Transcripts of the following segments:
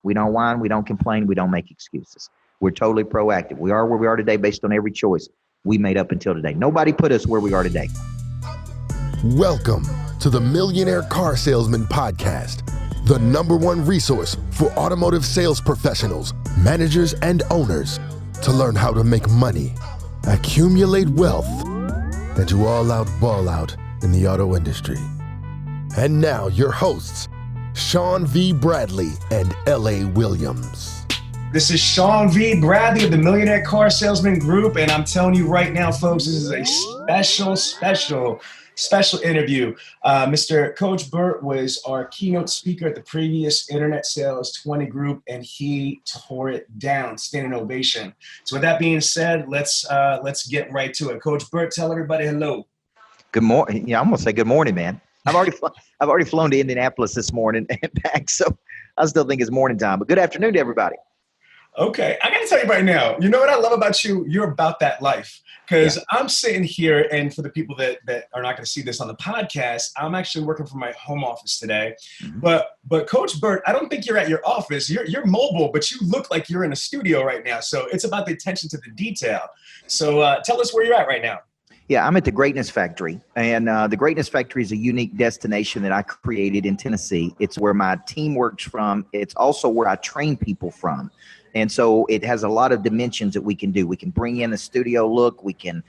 We don't whine. We don't complain. We don't make excuses. We're totally proactive. We are where we are today based on every choice we made up until today. Nobody put us where we are today. Welcome to the Millionaire Car Salesman podcast, the #1 resource for automotive sales professionals, managers, and owners to learn how to make money, accumulate wealth, and to all out ball out in the auto industry. And now your hosts, Sean V. Bradley and L.A. Williams. This is Sean V. Bradley of the Millionaire Car Salesman Group, and I'm telling you right now, folks, this is a special interview. Mr. Coach Burt was our keynote speaker at the previous Internet Sales 20 group, and he tore it down, standing ovation. So with that being said, let's get right to it. Coach Burt, tell everybody hello. Good morning. Yeah, I'm gonna say good morning, man. I've already flown to Indianapolis this morning and back, so I still think it's morning time. But good afternoon to everybody. Okay, I got to tell you right now, you know what I love about you? You're about that life. Because I'm sitting here, and for the people that are not going to see this on the podcast, I'm actually working from my home office today. Mm-hmm. But Coach Burt, I don't think you're at your office. You're mobile, but you look like you're in a studio right now. So it's about the attention to the detail. So tell us where you're at right now. Yeah, I'm at the Greatness Factory, and the Greatness Factory is a unique destination that I created in Tennessee. It's where my team works from. It's also where I train people from. And so it has a lot of dimensions that we can do. We can bring in a studio look. We can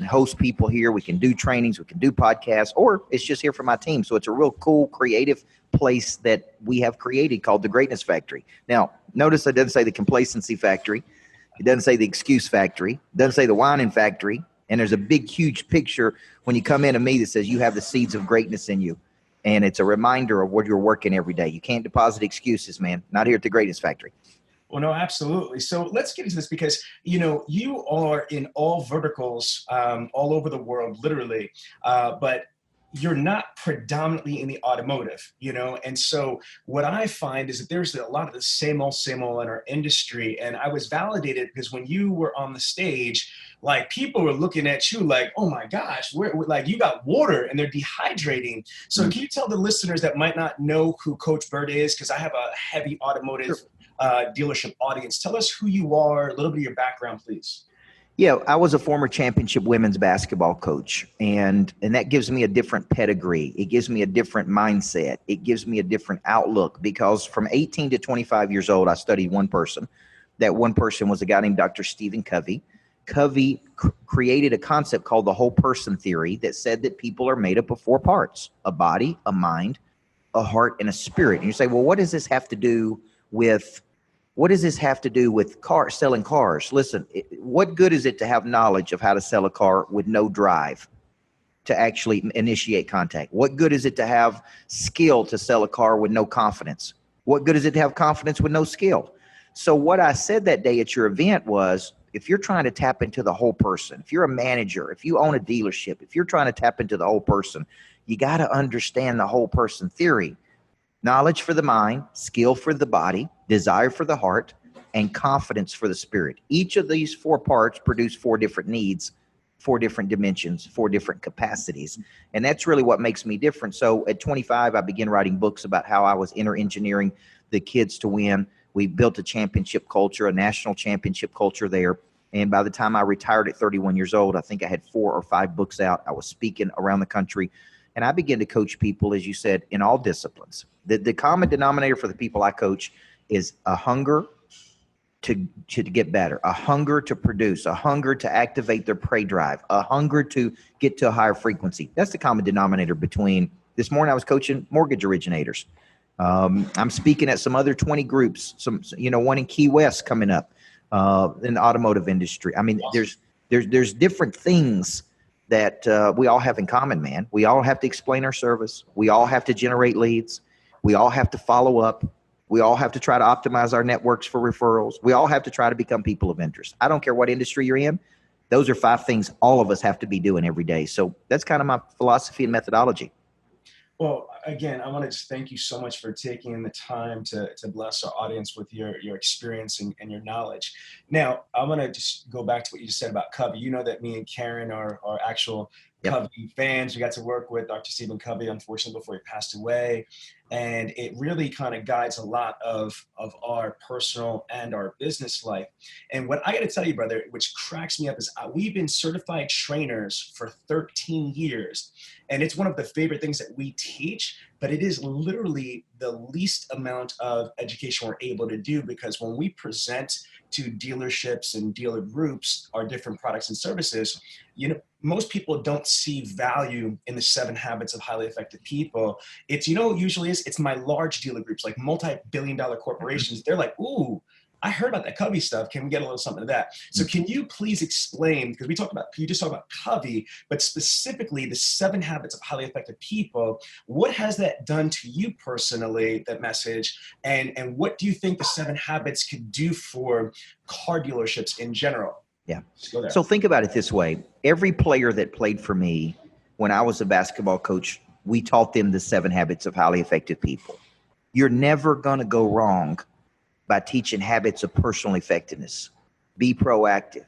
host people here. We can do trainings. We can do podcasts, or it's just here for my team. So it's a real cool, creative place that we have created called the Greatness Factory. Now, notice it doesn't say the Complacency Factory. It doesn't say the Excuse Factory. It doesn't say the Whining Factory. And there's a big, huge picture when you come into me that says you have the seeds of greatness in you. And it's a reminder of what you're working every day. You can't deposit excuses, man. Not here at the Greatness Factory. Well, no, absolutely. So let's get into this because, you are in all verticals all over the world, literally, but you're not predominantly in the automotive, and so what I find is that there's a lot of the same old in our industry. And I was validated because when you were on the stage, like people were looking at you like, oh my gosh, like you got water and they're dehydrating. So Can you tell the listeners that might not know who Coach Burt is? Because I have a heavy automotive dealership audience. Tell us who you are, a little bit of your background, please. Yeah, I was a former championship women's basketball coach, and that gives me a different pedigree. It gives me a different mindset. It gives me a different outlook because from 18 to 25 years old, I studied one person. That one person was a guy named Dr. Stephen Covey. Covey created a concept called the whole person theory that said that people are made up of 4 parts: a body, a mind, a heart, and a spirit. And you say, well, what does this have to do with selling cars? Listen, what good is it to have knowledge of how to sell a car with no drive to actually initiate contact? What good is it to have skill to sell a car with no confidence? What good is it to have confidence with no skill? So what I said that day at your event was, if you're trying to tap into the whole person, if you're a manager, if you own a dealership, if you're trying to tap into the whole person, you got to understand the whole person theory. Knowledge for the mind, skill for the body, desire for the heart, and confidence for the spirit. Each of these 4 parts produce 4 different needs, 4 different dimensions, 4 different capacities. And that's really what makes me different. So at 25, I began writing books about how I was engineering the kids to win. We built a championship culture, a national championship culture there. And by the time I retired at 31 years old, I think I had 4 or 5 books out. I was speaking around the country. And I began to coach people, as you said, in all disciplines. The common denominator for the people I coach is a hunger to get better, a hunger to produce, a hunger to activate their prey drive, a hunger to get to a higher frequency. That's the common denominator between. This morning I was coaching mortgage originators. I'm speaking at some other 20 groups, one in Key West coming up in the automotive industry. I mean, there's different things that we all have in common, man. We all have to explain our service. We all have to generate leads. We all have to follow up. We all have to try to optimize our networks for referrals. We all have to try to become people of interest. I don't care what industry you're in. Those are 5 things all of us have to be doing every day. So that's kind of my philosophy and methodology. Well, again, I want to just thank you so much for taking the time to bless our audience with your experience and your knowledge. Now, I want to just go back to what you just said about Covey. You know that me and Karen are actual Covey fans. We got to work with Dr. Stephen Covey, unfortunately, before he passed away. And it really kind of guides a lot of our personal and our business life. And what I got to tell you, brother, which cracks me up, is we've been certified trainers for 13 years. And it's one of the favorite things that we teach, but it is literally the least amount of education we're able to do, because when we present to dealerships and dealer groups our different products and services, most people don't see value in the 7 habits of highly effective people. It's, usually it's my large dealer groups, like multi-billion-dollar corporations. They're like, ooh, I heard about that Covey stuff. Can we get a little something of that? So can you please explain, because you just talked about Covey, but specifically the 7 habits of highly effective people. What has that done to you personally, that message? And what do you think the 7 habits could do for car dealerships in general? Yeah. So think about it this way. Every player that played for me when I was a basketball coach, we taught them the 7 habits of highly effective people. You're never going to go wrong by teaching habits of personal effectiveness. Be proactive.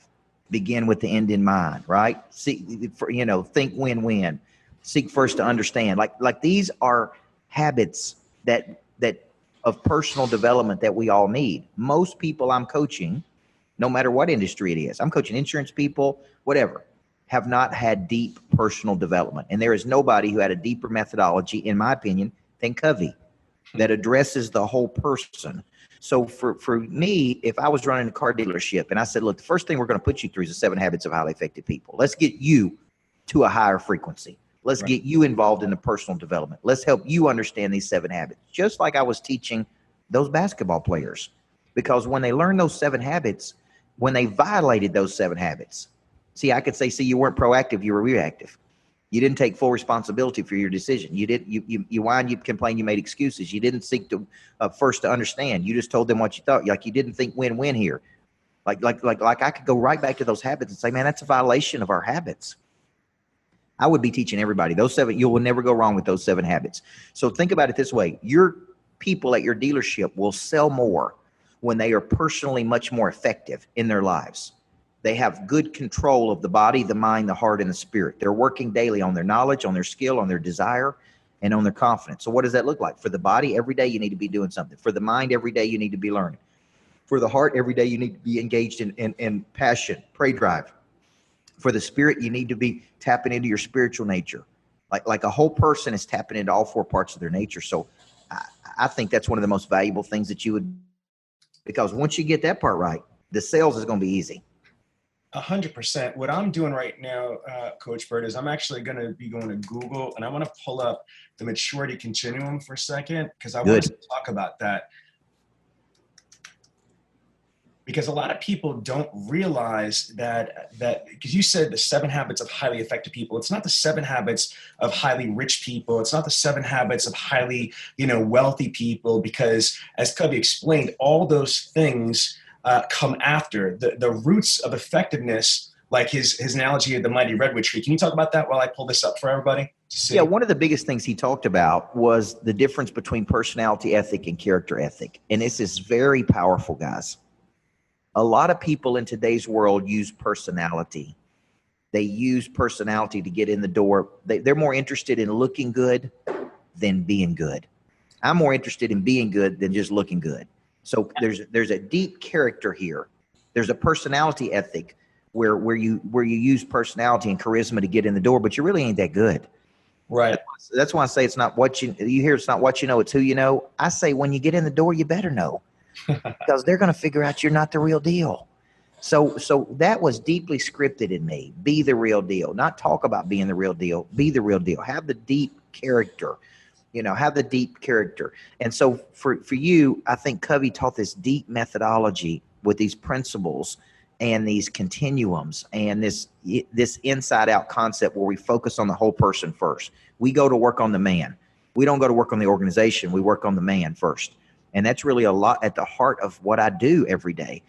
Begin with the end in mind, right? Think win-win. Seek first to understand. Like these are habits that of personal development that we all need. Most people I'm coaching, no matter what industry it is, I'm coaching insurance people, whatever, have not had deep personal development. And there is nobody who had a deeper methodology, in my opinion, than Covey, that addresses the whole person. So for me, if I was running a car dealership and I said, look, the first thing we're going to put you through is the 7 habits of highly effective people. Let's get you to a higher frequency. Let's get you involved in the personal development. Let's help you understand these 7 habits, just like I was teaching those basketball players. Because when they learned those 7 habits, when they violated those 7 habits, I could say, you weren't proactive, you were reactive. You didn't take full responsibility for your decision. You whine, you complain, you made excuses. You didn't seek to first to understand. You just told them what you thought. Like you didn't think win-win here. Like I could go right back to those habits and say, man, that's a violation of our habits. I would be teaching everybody those 7. You will never go wrong with those 7 habits. So think about it this way. Your people at your dealership will sell more when they are personally much more effective in their lives. They have good control of the body, the mind, the heart, and the spirit. They're working daily on their knowledge, on their skill, on their desire, and on their confidence. So what does that look like? For the body, every day you need to be doing something. For the mind, every day you need to be learning. For the heart, every day you need to be engaged in passion, pray drive. For the spirit, you need to be tapping into your spiritual nature. Like a whole person is tapping into all 4 parts of their nature. So I think that's one of the most valuable things that you would, because once you get that part right, the sales is going to be easy. 100%. What I'm doing right now, Coach Burt, is I'm actually going to be going to Google, and I want to pull up the Maturity Continuum for a second, because I want to talk about that. Because a lot of people don't realize that because you said the 7 habits of highly effective people. It's not the 7 habits of highly rich people. It's not the 7 habits of highly, wealthy people, because as Covey explained, all those things come after the roots of effectiveness, like his analogy of the mighty redwood tree. Can you talk about that while I pull this up for everybody to see? Yeah, one of the biggest things he talked about was the difference between personality ethic and character ethic. And this is very powerful, guys. A lot of people in today's world use personality. They use personality to get in the door. They're more interested in looking good than being good. I'm more interested in being good than just looking good. So there's a deep character here. There's a personality ethic where you use personality and charisma to get in the door, but you really ain't that good. Right. That's why I say it's not what you hear. It's not what you know. It's who you know. I say when you get in the door, you better know, because they're going to figure out you're not the real deal. So that was deeply scripted in me. Be the real deal. Not talk about being the real deal. Be the real deal. Have the deep character. Have the deep character. And so for you, I think Covey taught this deep methodology with these principles and these continuums and this inside out concept where we focus on the whole person first. We go to work on the man. We don't go to work on the organization. We work on the man first. And that's really a lot at the heart of what I do every day,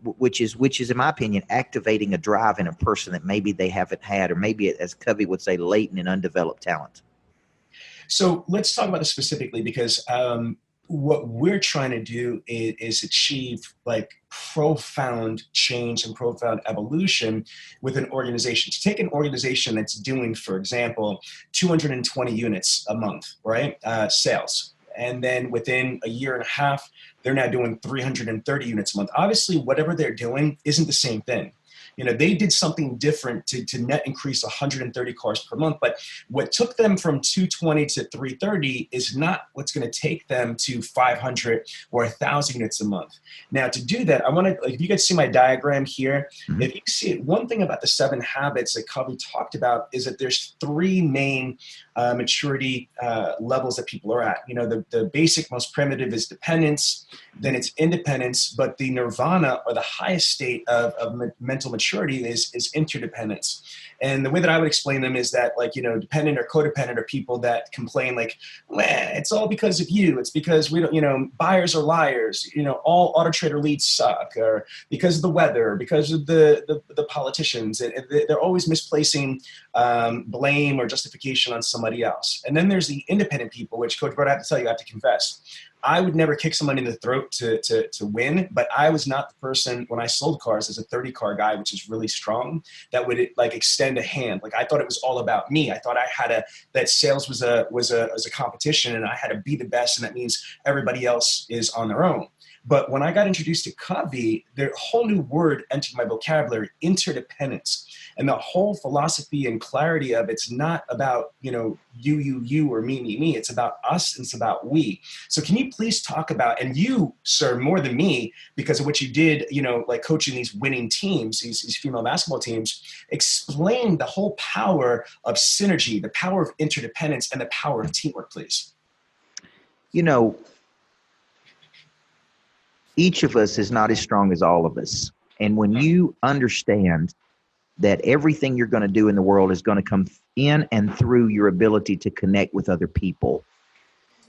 which is, in my opinion, activating a drive in a person that maybe they haven't had, or maybe, as Covey would say, latent and undeveloped talent. So let's talk about this specifically because what we're trying to do is achieve like profound change and profound evolution with an organization. To take an organization that's doing, for example, 220 units a month, right? Sales. And then within a year and a half, they're now doing 330 units a month. Obviously, whatever they're doing isn't the same thing. They did something different to net increase 130 cars per month. But what took them from 220 to 330 is not what's going to take them to 500 or 1,000 units a month. Now, to do that, I want to, if you guys see my diagram here, if you see it, one thing about the 7 habits that Covey talked about is that there's 3 main maturity levels that people are at. The basic, most primitive is dependence, then it's independence, but the nirvana or the highest state of mental maturity is interdependence. And the way that I would explain them is that, dependent or codependent are people that complain like, it's all because of you. It's because we don't, buyers are liars. All auto trader leads suck, or because of the weather, because of the politicians. They're always misplacing blame or justification on somebody else. And then there's the independent people, which Coach Burt, I have to tell you, I have to confess, I would never kick someone in the throat to win, but I was not the person when I sold cars as a 30 car guy, which is really strong, that would extend a hand. Like, I thought it was all about me. I thought that sales was a competition and I had to be the best. And that means everybody else is on their own. But when I got introduced to Covey, the whole new word entered my vocabulary, interdependence. And the whole philosophy and clarity of it's not about, you, or me. It's about us and it's about we. So can you please talk about, and you, sir, more than me, because of what you did, coaching these winning teams, these female basketball teams, explain the whole power of synergy, the power of interdependence, and the power of teamwork, please. Each of us is not as strong as all of us. And when you understand that everything you're going to do in the world is going to come in and through your ability to connect with other people,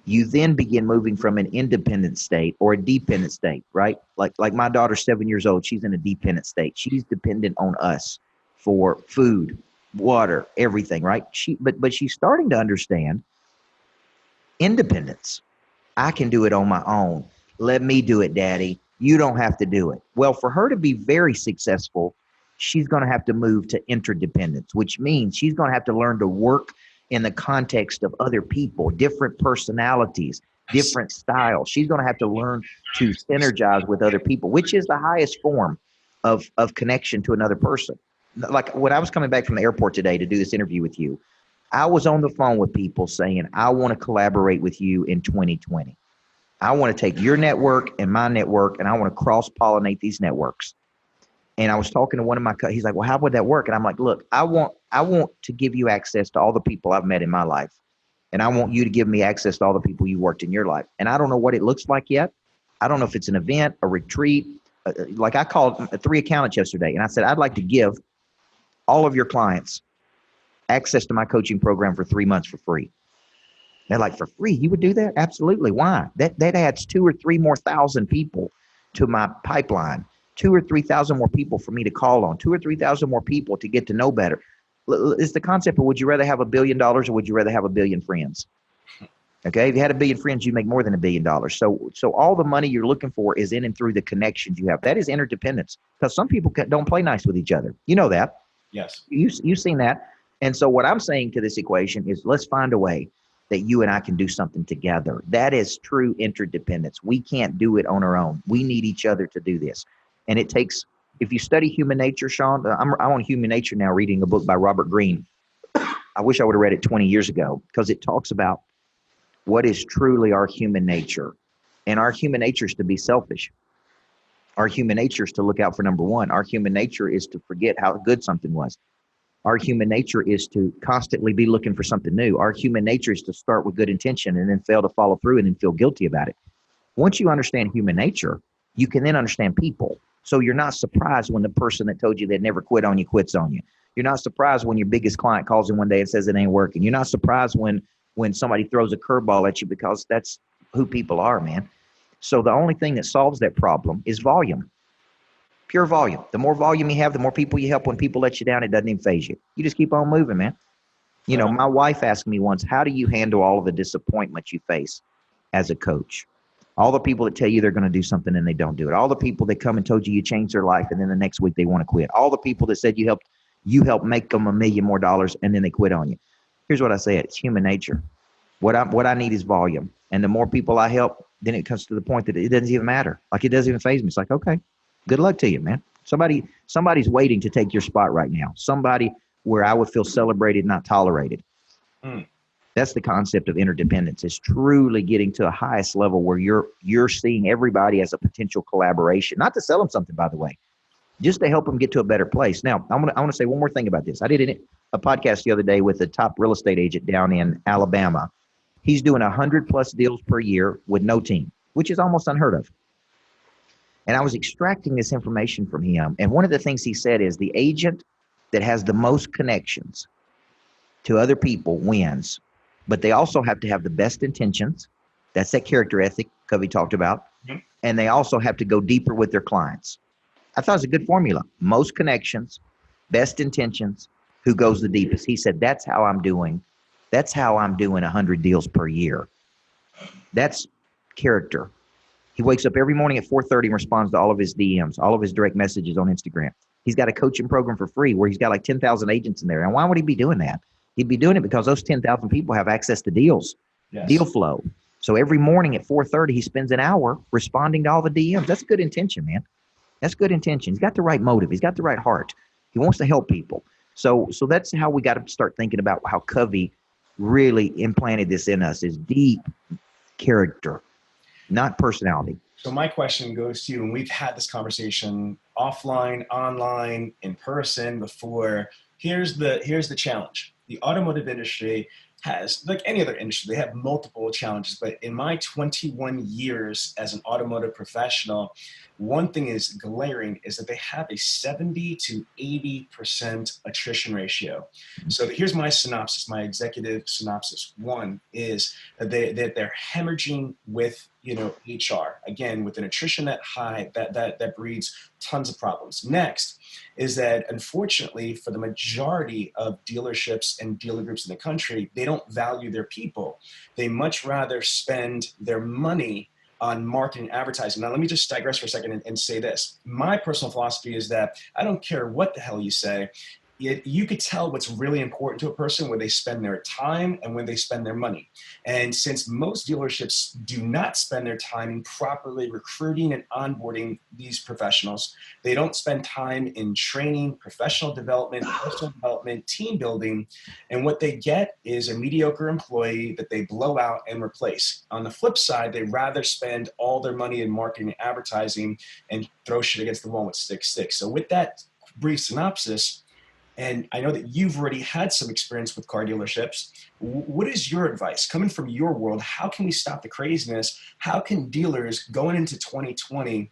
you then begin moving from an independent state or a dependent state, right? Like my daughter's 7 years old. She's in a dependent state. She's dependent on us for food, water, everything, right? But she's starting to understand independence. I can do it on my own. Let me do it, Daddy. You don't have to do it. Well, for her to be very successful, she's going to have to move to interdependence, which means she's going to have to learn to work in the context of other people, different personalities, different styles. She's going to have to learn to synergize with other people, which is the highest form of connection to another person. Like when I was coming back from the airport today to do this interview with you, I was on the phone with people saying, I want to collaborate with you in 2020. I want to take your network and my network, and I want to cross-pollinate these networks. And I was talking to one of my, he's like, well, how would that work? And I'm like, look, I want to give you access to all the people I've met in my life. And I want you to give me access to all the people you worked in your life. And I don't know what it looks like yet. I don't know if it's an event, a retreat. Like I called 3 accountants yesterday and I said, I'd like to give all of your clients access to my coaching program for 3 months for free. They're like, for free? You would do that? Absolutely. Why? That adds 2,000 or 3,000 more people to my pipeline. 2,000 or 3,000 more people for me to call on. 2,000 or 3,000 more people to get to know better. It's the concept of, would you rather have $1 billion or would you rather have 1 billion friends? Okay. If you had 1 billion friends, you make more than $1 billion. So all the money you're looking for is in and through the connections you have. That is interdependence, because some people don't play nice with each other. You know that. Yes. You've seen that. And so what I'm saying to this equation is, let's find a way that you and I can do something together. That is true interdependence. We can't do it on our own. We need each other to do this. And it takes, if you study human nature, Sean, I'm on human nature now, reading a book by Robert Greene. I wish I would have read it 20 years ago, because it talks about what is truly our human nature. And our human nature is to be selfish. Our human nature is to look out for number one. Our human nature is to forget how good something was. Our human nature is to constantly be looking for something new. Our human nature is to start with good intention and then fail to follow through and then feel guilty about it. Once you understand human nature, you can then understand people. So you're not surprised when the person that told you they'd never quit on you quits on you. You're not surprised when your biggest client calls in one day and says it ain't working. You're not surprised when somebody throws a curveball at you, because that's who people are, man. So the only thing that solves that problem is volume. Pure volume. The more volume you have, the more people you help. When people let you down, it doesn't even faze you. You just keep on moving, man. You know, my wife asked me once, how do you handle all of the disappointment you face as a coach? All the people that tell you they're going to do something and they don't do it. All the people that come and told you changed their life and then the next week they want to quit. All the people that said you helped make them $1 million more and then they quit on you. Here's what I say. It's human nature. What I need is volume. And the more people I help, then it comes to the point that it doesn't even matter. Like, it doesn't even faze me. It's like, okay, good luck to you, man. Somebody's waiting to take your spot right now. Somebody where I would feel celebrated, not tolerated. That's the concept of interdependence, is truly getting to a highest level where you're seeing everybody as a potential collaboration, not to sell them something, by the way, just to help them get to a better place. Now, I want to say one more thing about this. I did a podcast the other day with a top real estate agent down in Alabama. He's doing 100+ deals per year with no team, which is almost unheard of. And I was extracting this information from him. And one of the things he said is the agent that has the most connections to other people wins, but they also have to have the best intentions. That's that character ethic Covey talked about. Mm-hmm. And they also have to go deeper with their clients. I thought it was a good formula. Most connections, best intentions, who goes the deepest. He said, that's how I'm doing 100 deals per year. That's character. He wakes up every morning at 4:30 and responds to all of his DMs, all of his direct messages on Instagram. He's got a coaching program for free where he's got like 10,000 agents in there. And why would he be doing that? He'd be doing it because those 10,000 people have access to deals, deal flow. So every morning at 4:30, he spends an hour responding to all the DMs. That's good intention, man. That's good intention. He's got the right motive. He's got the right heart. He wants to help people. So that's how we got to start thinking about how Covey really implanted this in us, is deep character, not personality. So my question goes to you, and we've had this conversation offline, online, in person before. Here's the challenge. The automotive industry has, like any other industry, they have multiple challenges. But in my 21 years as an automotive professional, one thing is glaring, is that they have a 70 to 80% attrition ratio. So here's my synopsis, my executive synopsis. One is that they're hemorrhaging with HR. Again, with an attrition that high, that breeds tons of problems. Next is that, unfortunately, for the majority of dealerships and dealer groups in the country, they don't value their people. They much rather spend their money on marketing and advertising. Now, let me just digress for a second and say this. My personal philosophy is that I don't care what the hell you say. You could tell what's really important to a person when they spend their time and when they spend their money. And since most dealerships do not spend their time in properly recruiting and onboarding these professionals, they don't spend time in training, professional development, personal development, team building. And what they get is a mediocre employee that they blow out and replace. On the flip side, they rather spend all their money in marketing and advertising and throw shit against the wall with sticks. So with that brief synopsis, and I know that you've already had some experience with car dealerships. What is your advice coming from your world? How can we stop the craziness? How can dealers going into 2020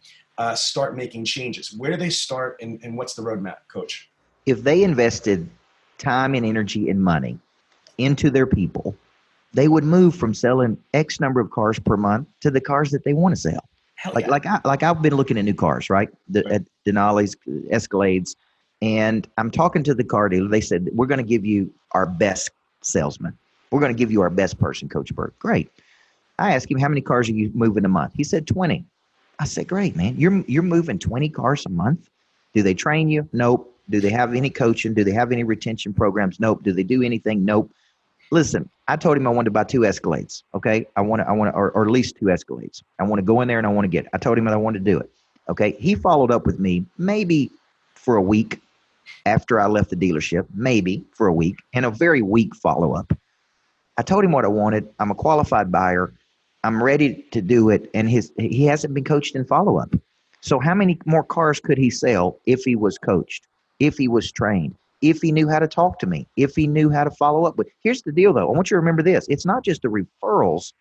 start making changes? Where do they start, and what's the roadmap, Coach? If they invested time and energy and money into their people, they would move from selling X number of cars per month to the cars that they want to sell. Like I've been looking at new cars, right? At Denali's, Escalades. And I'm talking to the car dealer. They said, we're going to give you our best salesman. We're going to give you our best person, Coach Burt. Great. I asked him, how many cars are you moving a month? He said 20. I said, great, man. You're moving 20 cars a month? Do they train you? Nope. Do they have any coaching? Do they have any retention programs? Nope. Do they do anything? Nope. Listen, I told him I wanted to buy 2 Escalades. Okay. Or at least 2 Escalades. I want to go in there and I want to get it. I told him that I wanted to do it. Okay. He followed up with me maybe for a week after I left the dealership, maybe for a week, and a very weak follow-up. I told him what I wanted. I'm a qualified buyer. I'm ready to do it. And he hasn't been coached in follow-up. So how many more cars could he sell if he was coached, if he was trained, if he knew how to talk to me, if he knew how to follow up with? Here's the deal, though. I want you to remember this. It's not just the referrals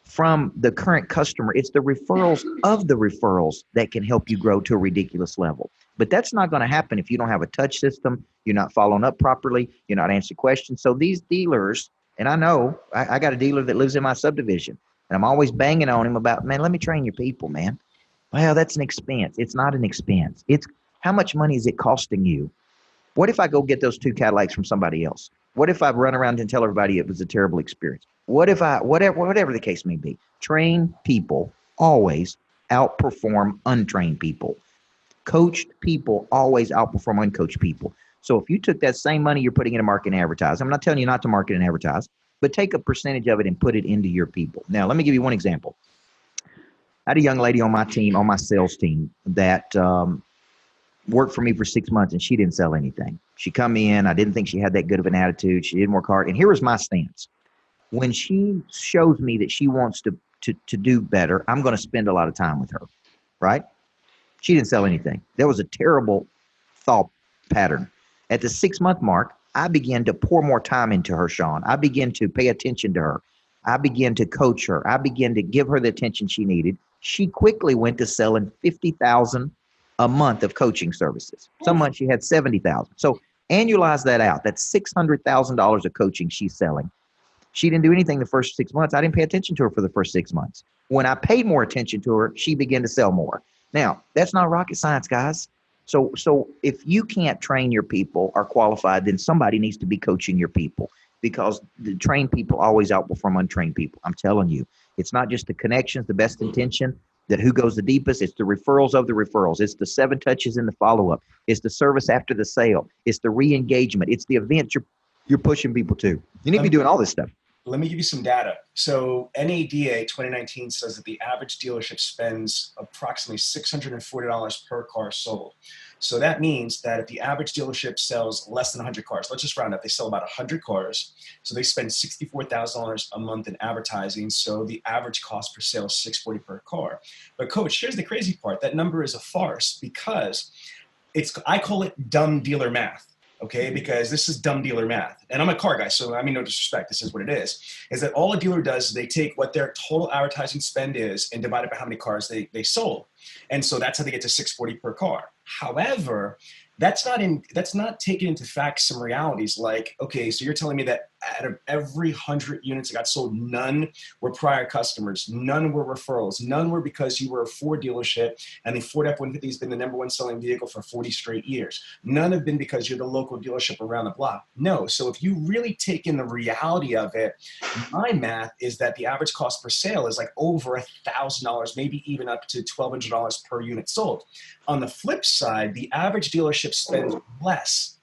from the current customer. It's the referrals of the referrals that can help you grow to a ridiculous level. But that's not going to happen if you don't have a touch system, you're not following up properly, you're not answering questions. So these dealers, and I know I got a dealer that lives in my subdivision, and I'm always banging on him about, man, let me train your people, man. Well, that's an expense. It's not an expense. It's how much money is it costing you? What if I go get those 2 Cadillacs from somebody else? What if I run around and tell everybody it was a terrible experience? What if whatever the case may be, trained people always outperform untrained people. Coached people always outperform uncoached people. So if you took that same money you're putting into marketing and advertising, I'm not telling you not to market and advertise, but take a percentage of it and put it into your people. Now, let me give you one example. I had a young lady on my team, on my sales team, that worked for me for 6 months, and she didn't sell anything. She come in, I didn't think she had that good of an attitude. She didn't work hard. And here was my stance. When she shows me that she wants to do better, I'm going to spend a lot of time with her, right? She didn't sell anything. That was a terrible thought pattern. At the 6-month mark, I began to pour more time into her, Sean. I began to pay attention to her. I began to coach her. I began to give her the attention she needed. She quickly went to selling $50,000 a month of coaching services. Some months she had $70,000. So annualize that out. That's $600,000 of coaching she's selling. She didn't do anything the first 6 months. I didn't pay attention to her for the first 6 months. When I paid more attention to her, she began to sell more. Now, that's not rocket science, guys. So if you can't train your people or qualified, then somebody needs to be coaching your people, because the trained people always outperform untrained people. I'm telling you, it's not just the connections, the best intention, that who goes the deepest. It's the referrals of the referrals. It's the 7 touches in the follow-up. It's the service after the sale. It's the re-engagement. It's the events you're pushing people to. You need to be doing all this stuff. Let me give you some data. So NADA 2019 says that the average dealership spends approximately $640 per car sold. So that means that if the average dealership sells less than 100 cars, let's just round up, they sell about 100 cars. So they spend $64,000 a month in advertising. So the average cost per sale is $640 per car. But Coach, here's the crazy part. That number is a farce, because I call it dumb dealer math. Okay, because this is dumb dealer math. And I'm a car guy, so I mean, no disrespect, this is what it is that all a dealer does is they take what their total advertising spend is and divide it by how many cars they sold. And so that's how they get to $640 per car. However, that's not taking into fact some realities. Like, okay, so you're telling me that out of every 100 units that got sold, none were prior customers, none were referrals, none were because you were a Ford dealership and the Ford F-150 has been the #1 selling vehicle for 40 straight years. None have been because you're the local dealership around the block. No. So if you really take in the reality of it, my math is that the average cost per sale is like over $1,000, maybe even up to $1,200 per unit sold. On the flip side, the average dealership spends less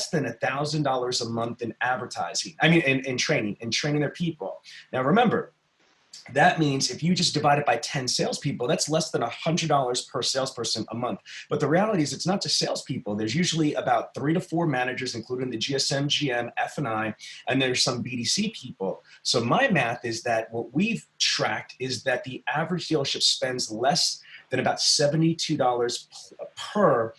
than $1,000 a month in advertising. I mean, in training their people. Now, remember, that means if you just divide it by 10 salespeople, that's less than $100 per salesperson a month. But the reality is it's not just salespeople. There's usually about 3 to 4 managers, including the GSM, GM, F&I, and there's some BDC people. So my math is that what we've tracked is that the average dealership spends less than about $72 per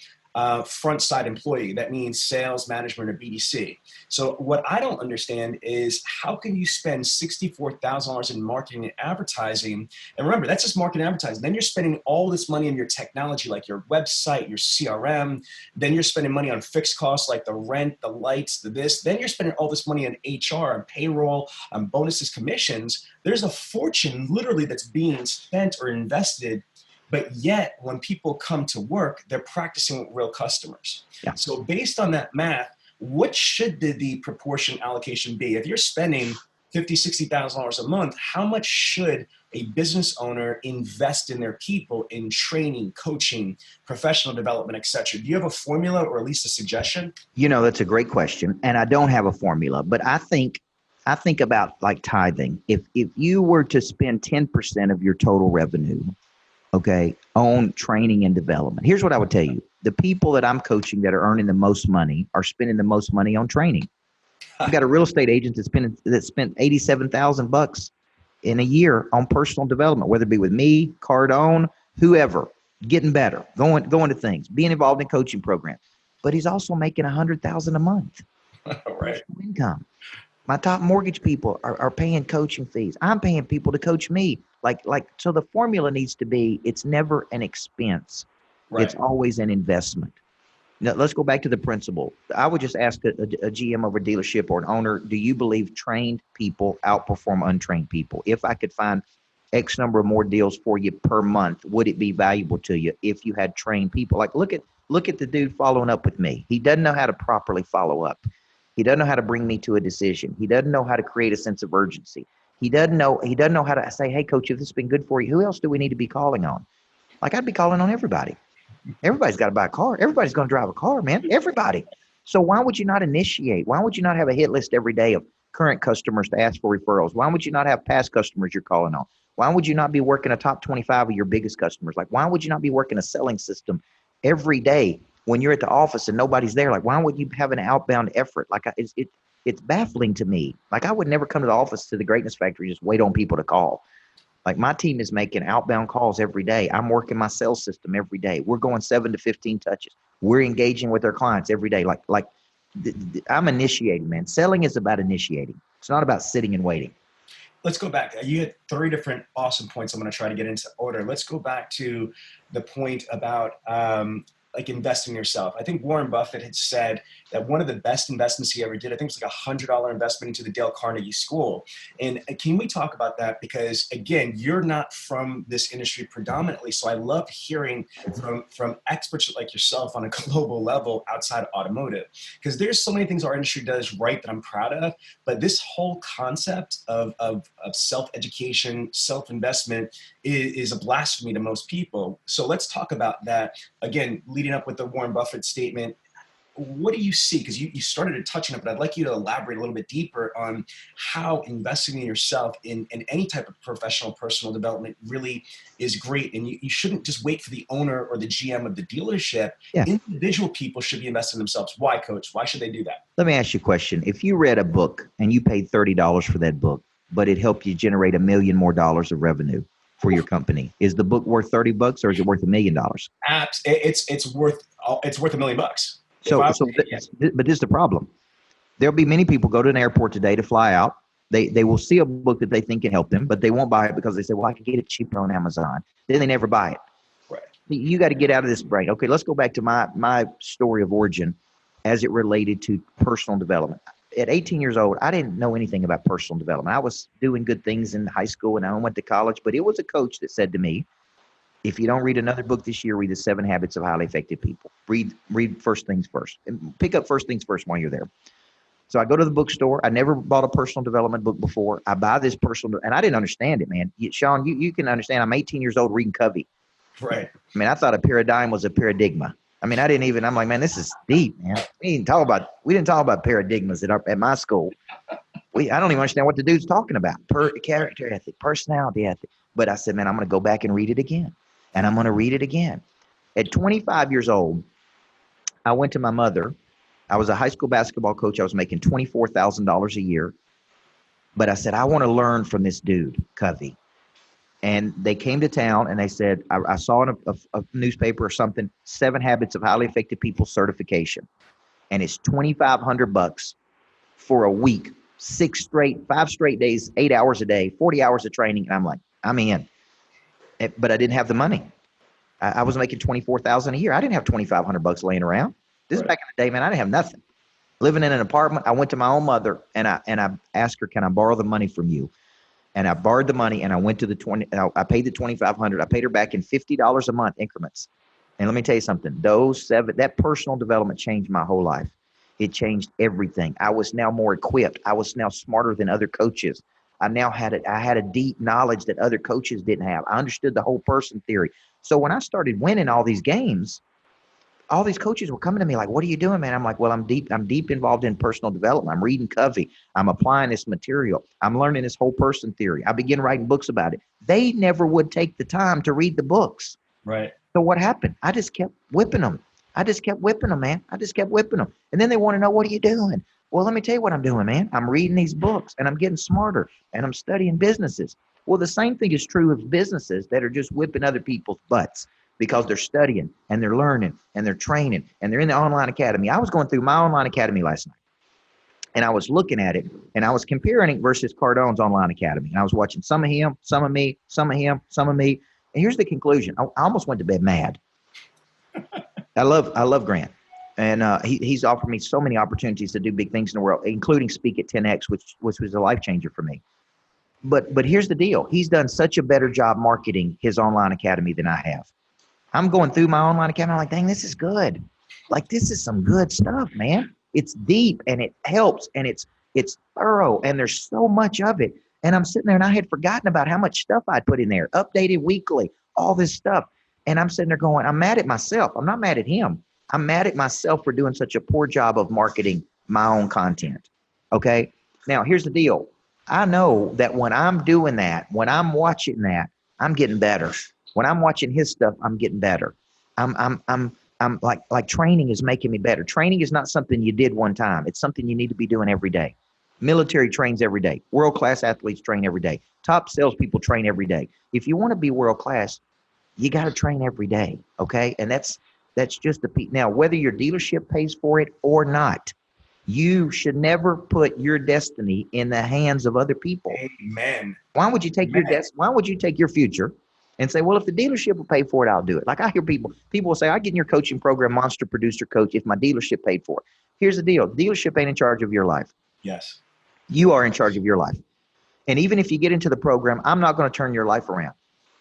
front side employee. That means sales, management, or BDC. So what I don't understand is how can you spend $64,000 in marketing and advertising? And remember, that's just marketing and advertising. Then you're spending all this money on your technology, like your website, your CRM. Then you're spending money on fixed costs like the rent, the lights, the this. Then you're spending all this money on HR, on payroll, on bonuses, commissions. There's a fortune literally that's being spent or invested. But yet, when people come to work, they're practicing with real customers. Yeah. So based on that math, what should the proportion allocation be? If you're spending $50,000, $60,000 a month, how much should a business owner invest in their people in training, coaching, professional development, et cetera? Do you have a formula or at least a suggestion? You know, that's a great question. And I don't have a formula, but I think about like tithing. If you were to spend 10% of your total revenue, okay, on training and development. Here's what I would tell you. The people that I'm coaching that are earning the most money are spending the most money on training. I've got a real estate agent that spent $87,000 in a year on personal development, whether it be with me, Cardone, whoever, getting better, going to things, being involved in coaching programs. But he's also making $100,000 a month. Right. Income. My top mortgage people are paying coaching fees. I'm paying people to coach me. So the formula needs to be, it's never an expense. Right. It's always an investment. Now, let's go back to the principle. I would just ask a GM of a dealership or an owner, do you believe trained people outperform untrained people? If I could find X number of more deals for you per month, would it be valuable to you if you had trained people? Like, look at the dude following up with me. He doesn't know how to properly follow up. He doesn't know how to bring me to a decision. He doesn't know how to create a sense of urgency. He doesn't know how to say, hey, coach, if this has been good for you, who else do we need to be calling on? Like, I'd be calling on everybody. Everybody's got to buy a car. Everybody's going to drive a car, man. Everybody. So why would you not initiate? Why would you not have a hit list every day of current customers to ask for referrals? Why would you not have past customers you're calling on? Why would you not be working a top 25 of your biggest customers? Like, why would you not be working a selling system every day when you're at the office and nobody's there? Like, why would you have an outbound effort? Like, it's baffling to me. Like, I would never come to the office to the Greatness Factory, just wait on people to call. Like, my team is making outbound calls every day. I'm working my sales system every day. We're going 7 to 15 touches. We're engaging with our clients every day. I'm initiating, man. Selling is about initiating. It's not about sitting and waiting. Let's go back. You had 3 different awesome points I'm going to try to get into order. Let's go back to the point about like investing in yourself. I think Warren Buffett had said that one of the best investments he ever did, I think it was like $100 investment into the Dale Carnegie School. And can we talk about that? Because again, you're not from this industry predominantly. So I love hearing from experts like yourself on a global level outside of automotive, because there's so many things our industry does right that I'm proud of. But this whole concept of self-education, self-investment is a blasphemy to most people. So let's talk about that. Again, leading up with the Warren Buffett statement, what do you see? Because you started to touch on it, but I'd like you to elaborate a little bit deeper on how investing in yourself in any type of professional, personal development really is great. And you shouldn't just wait for the owner or the GM of the dealership. Yeah. Individual people should be investing in themselves. Why, Coach? Why should they do that? Let me ask you a question. If you read a book and you paid $30 for that book, but it helped you generate $1 million more of revenue for your company, is the book worth $30 or is it worth $1 million? It's worth $1 million. But this is the problem. There'll be many people go to an airport today to fly out. They will see a book that they think can help them, but they won't buy it because they say, well, I can get it cheaper on Amazon. Then they never buy it. Right. You got to get out of this brain. Okay, let's go back to my story of origin as it related to personal development. At 18 years old, I didn't know anything about personal development. I was doing good things in high school and I went to college, but it was a coach that said to me, if you don't read another book this year, read the 7 Habits of Highly Effective People. Read First Things First and pick up First Things First while you're there. So I go to the bookstore. I never bought a personal development book before. I buy this and I didn't understand it, man. Sean, you can understand. I'm 18 years old reading Covey. Right. I mean, I thought a paradigm was a paradigma. I mean, I'm like, man, this is deep, man. We didn't talk about paradigmas at my school. I don't even understand what the dude's talking about. Character ethic, personality ethic. But I said, man, I'm going to go back and read it again. And I'm going to read it again. At 25 years old, I went to my mother. I was a high school basketball coach. I was making $24,000 a year. But I said, I want to learn from this dude, Covey. And they came to town and they said, I saw in a newspaper or something, 7 Habits of Highly Effective People certification. And it's $2,500 for a week, 5 straight days, 8 hours a day, 40 hours of training. And I'm like, I'm in. But I didn't have the money. I was making $24,000 a year. I didn't have $2,500 laying around. This is back in the day, man. I didn't have nothing. Living in an apartment, I went to my own mother and I asked her, can I borrow the money from you? And I borrowed the money and I went to I paid the $2,500. I paid her back in $50 a month increments. And let me tell you something, that personal development changed my whole life. It changed everything. I was now more equipped. I was now smarter than other coaches. I had a deep knowledge that other coaches didn't have. I understood the whole person theory. So when I started winning all these games, all these coaches were coming to me like, what are you doing, man? I'm like, well, I'm deep involved in personal development. I'm reading Covey. I'm applying this material. I'm learning this whole person theory. I began writing books about it. They never would take the time to read the books. Right. So what happened? I just kept whipping them. I just kept whipping them, man. I just kept whipping them. And then they want to know, what are you doing? Well, let me tell you what I'm doing, man. I'm reading these books and I'm getting smarter and I'm studying businesses. Well, the same thing is true of businesses that are just whipping other people's butts because they're studying and they're learning and they're training and they're in the online academy. I was going through my online academy last night and I was looking at it and I was comparing it versus Cardone's online academy. And I was watching some of him, some of me, some of him, some of me. And here's the conclusion. I almost went to bed mad. I love Grant. And he's offered me so many opportunities to do big things in the world, including speak at 10X, which was a life changer for me. But here's the deal. He's done such a better job marketing his online academy than I have. I'm going through my online academy. I'm like, dang, this is good. Like, this is some good stuff, man. it's deep and it helps and it's thorough and there's so much of it. And I'm sitting there and I had forgotten about how much stuff I'd put in there, updated weekly, all this stuff. And I'm sitting there going, I'm mad at myself. I'm not mad at him. I'm mad at myself for doing such a poor job of marketing my own content. Okay. Now here's the deal. I know that when I'm doing that, when I'm watching that, I'm getting better. When I'm watching his stuff, I'm getting better. I'm like training is making me better. Training is not something you did one time. It's something you need to be doing every day. Military trains every day. World-class athletes train every day. Top salespeople train every day. If you want to be world-class, you got to train every day. Okay. And that's just the piece. Now, whether your dealership pays for it or not, you should never put your destiny in the hands of other people. Amen. Why would you take Why would you take your future and say, well, if the dealership will pay for it, I'll do it? Like I hear people will say, I get in your coaching program, Monster Producer Coach, if my dealership paid for it. Here's the deal. Dealership ain't in charge of your life. Yes. You are in charge of your life. And even if you get into the program, I'm not going to turn your life around.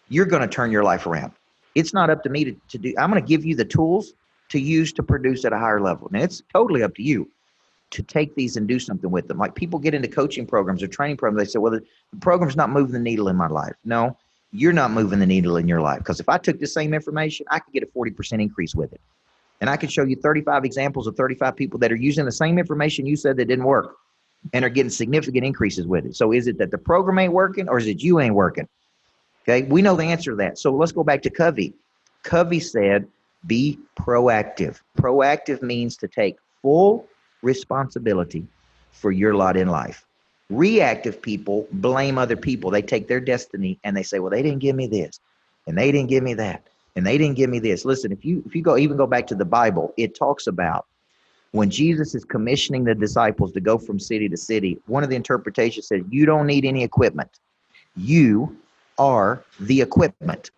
You're going to turn your life around. It's not up to me to do. I'm going to give you the tools to use to produce at a higher level. Now, it's totally up to you to take these and do something with them. Like people get into coaching programs or training programs. They say, well, the program's not moving the needle in my life. No, you're not moving the needle in your life. Because if I took the same information, I could get a 40% increase with it. And I could show you 35 examples of 35 people that are using the same information you said that didn't work and are getting significant increases with it. So is it that the program ain't working or is it you ain't working? Okay, we know the answer to that. So let's go back to Covey. Covey said, be proactive. Proactive means to take full responsibility for your lot in life. Reactive people blame other people. They take their destiny and they say, well, they didn't give me this and they didn't give me that and they didn't give me this. Listen, if you go back to the Bible, it talks about when Jesus is commissioning the disciples to go from city to city, one of the interpretations says, you don't need any equipment. You are the equipment.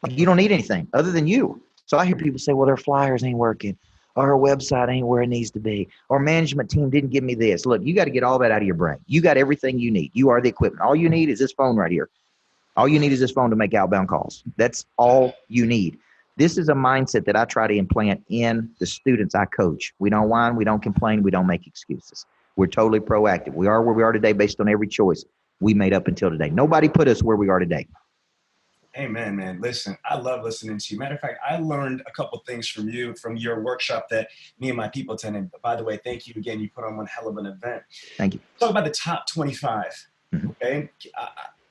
Like you don't need anything other than you. So I hear people say, well, their flyers ain't working, or our website ain't where it needs to be, or management team didn't give me this. Look, you got to get all that out of your brain. You got everything you need. You are the equipment. All you need is this phone right here. All you need is this phone to make outbound calls. That's all you need. This is a mindset that I try to implant in the students I coach. We don't whine, we don't complain, we don't make excuses. We're totally proactive. We are where we are today based on every choice we made up until today. Nobody put us where we are today. Amen, man. Listen, I love listening to you. Matter of fact, I learned a couple things from you, from your workshop that me and my people attended. By the way, thank you again. You put on one hell of an event. Thank you. Talk about the top 25. Okay.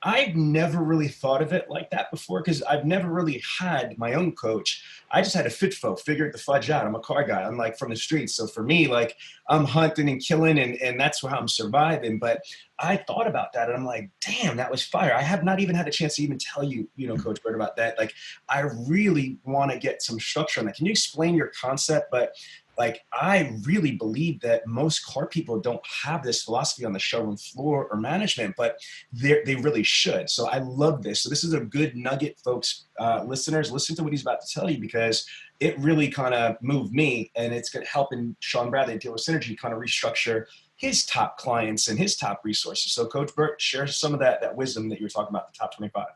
I've never really thought of it like that before because I've never really had my own coach. I just had a FITFO, figure the fudge out. I'm a car guy. I'm like from the streets. So for me, like I'm hunting and killing and that's how I'm surviving. But I thought about that and I'm like, damn, that was fire. I have not even had a chance to even tell you, Coach Burt, about that. Like I really want to get some structure on that. Can you explain your concept? But like, I really believe that most car people don't have this philosophy on the showroom floor or management, but they really should. So I love this. So this is a good nugget, folks. Listeners, listen to what he's about to tell you because it really kind of moved me and it's going to help in Sean Bradley at Dealer Synergy kind of restructure his top clients and his top resources. So Coach Burt, share some of that wisdom that you were talking about, the top 25.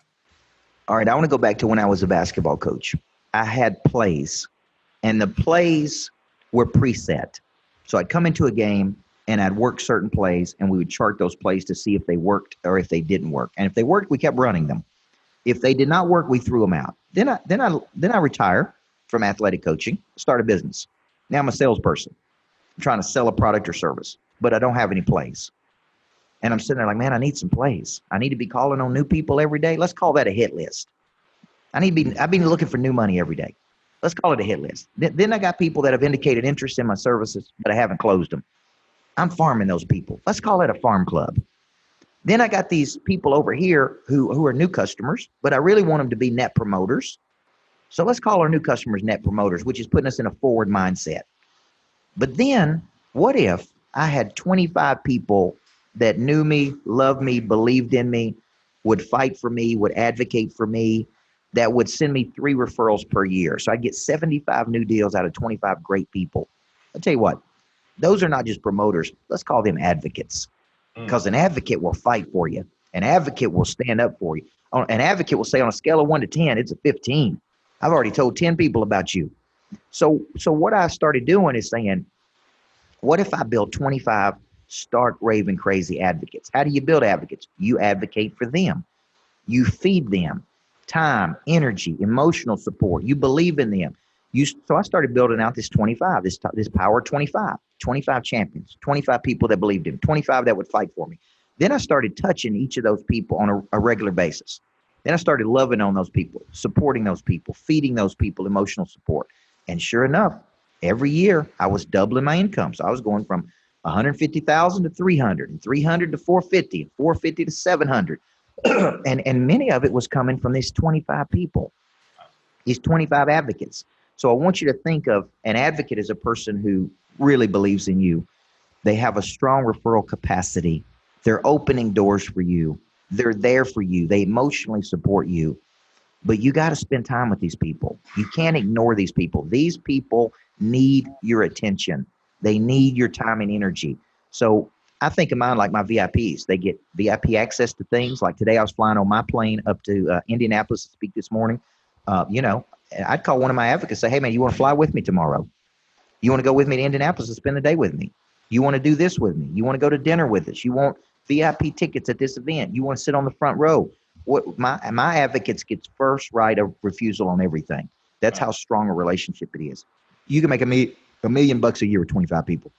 All right. I want to go back to when I was a basketball coach. I had plays and the plays were preset. So I'd come into a game and I'd work certain plays and we would chart those plays to see if they worked or if they didn't work. And if they worked, we kept running them. If they did not work, we threw them out. Then I retire from athletic coaching, start a business. Now I'm a salesperson. I'm trying to sell a product or service, but I don't have any plays. And I'm sitting there like, man, I need some plays. I need to be calling on new people every day. Let's call that a hit list. I've been looking for new money every day. Let's call it a hit list. Then I got people that have indicated interest in my services, but I haven't closed them. I'm farming those people. Let's call it a farm club. Then I got these people over here who are new customers, but I really want them to be net promoters. So let's call our new customers net promoters, which is putting us in a forward mindset. But then what if I had 25 people that knew me, loved me, believed in me, would fight for me, would advocate for me, that would send me 3 referrals per year. So I get 75 new deals out of 25 great people. I'll tell you what, those are not just promoters. Let's call them advocates because an advocate will fight for you. An advocate will stand up for you. An advocate will say on a scale of 1 to 10, it's a 15. I've already told 10 people about you. So what I started doing is saying, What if I build 25 stark, raving, crazy advocates? How do you build advocates? You advocate for them. You feed them time, energy, emotional support. You believe in them. So I started building out this 25, this power 25 champions, 25 people that believed in, 25 that would fight for me. Then I started touching each of those people on a regular basis. Then I started loving on those people, supporting those people, feeding those people emotional support. And sure enough, every year I was doubling my income. So I was going from 150,000 to 300, and 300 to 450, and 450 to 700. and many of it was coming from these 25 people, these 25 advocates. So I want you to think of an advocate as a person who really believes in you. They have a strong referral capacity. They're opening doors for you. They're there for you. They emotionally support you. But you got to spend time with these people. You can't ignore these people. These people need your attention. They need your time and energy. So I think of mine like my VIPs. They get VIP access to things. Like today I was flying on my plane up to Indianapolis to speak this morning. I'd call one of my advocates, say, hey, man, you want to fly with me tomorrow? You want to go with me to Indianapolis and spend the day with me? You want to do this with me? You want to go to dinner with us? You want VIP tickets at this event? You want to sit on the front row? What my advocates gets first right of refusal on everything. That's how strong a relationship it is. You can make $1 million a year with 25 people.